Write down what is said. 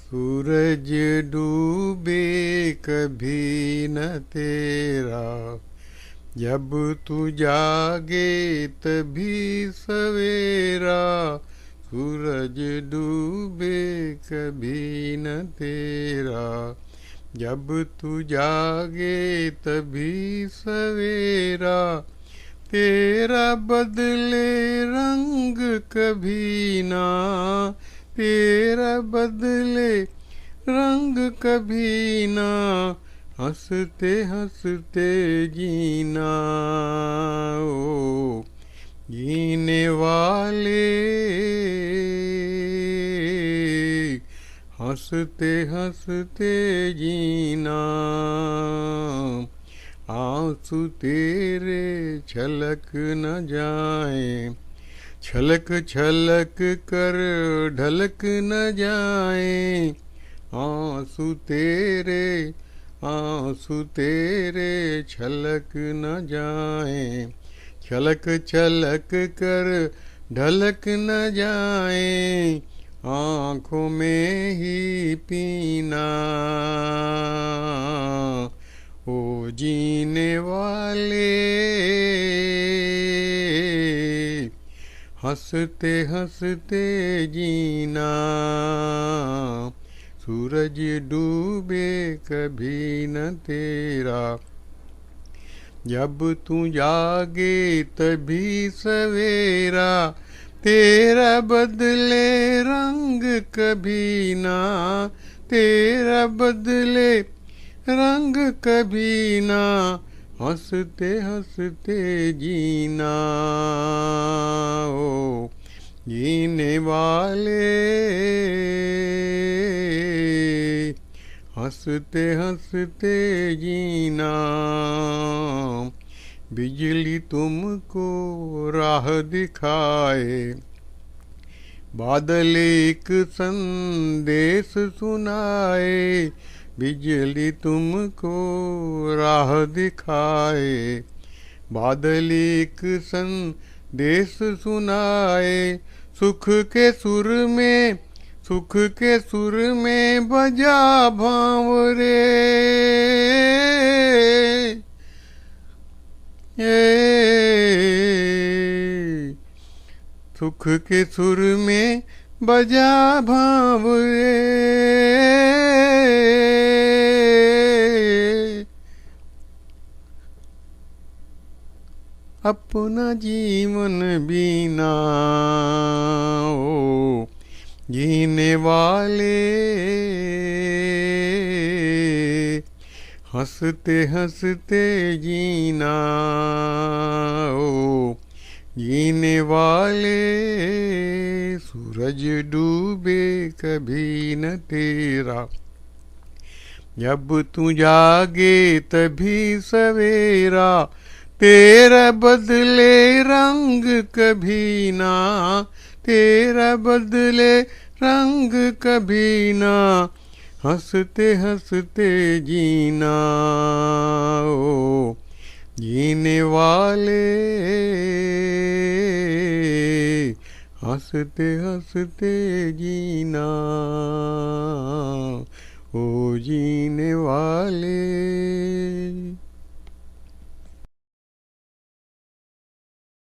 सूरज डूबे कभी न तेरा, जब तू जागे तभी सवेरा। सूरज डूबे कभी न तेरा, जब तू जागे तभी सवेरा। तेरा बदले रंग कभी ना, तेरा बदले रंग कभी ना। हंसते हंसते जीना ओ जीने वाले, हंसते हंसते जीना। आंसू तेरे छलक न जाए, छलक छलक कर ढलक न जाए। आंसू तेरे छलक न जाए, छलक छलक कर ढलक न जाए। आँखों में ही पीना ओ जीने वाले, हंसते हंसते जीना। सूरज डूबे कभी न तेरा, जब तू जागे तभी सवेरा। तेरा बदले रंग कभी ना, तेरा बदले रंग कभी ना। हंसते हंसते जीना ओ जीने वाले, हंसते हंसते जीना। बिजली तुमको राह दिखाए, बादल एक संदेश सुनाए। बिजली तुमको राह दिखाए, बादल एक संदेश सुनाए। सुख के सुर में, सुख के सुर में बजा भांवरे। सुख के सुर में बजा भांवरे। अपना जीवन बीना ओ जीने वाले, हंसते हंसते जीना ओ जीने वाले। सूरज डूबे कभी न तेरा, जब तू जागे तभी सवेरा। तेरा बदले रंग कभी ना, तेरा बदले रंग कभी ना। हंसते हंसते जीना ओ जीने वाले, हंसते हंसते जीना ओ जीने वाले।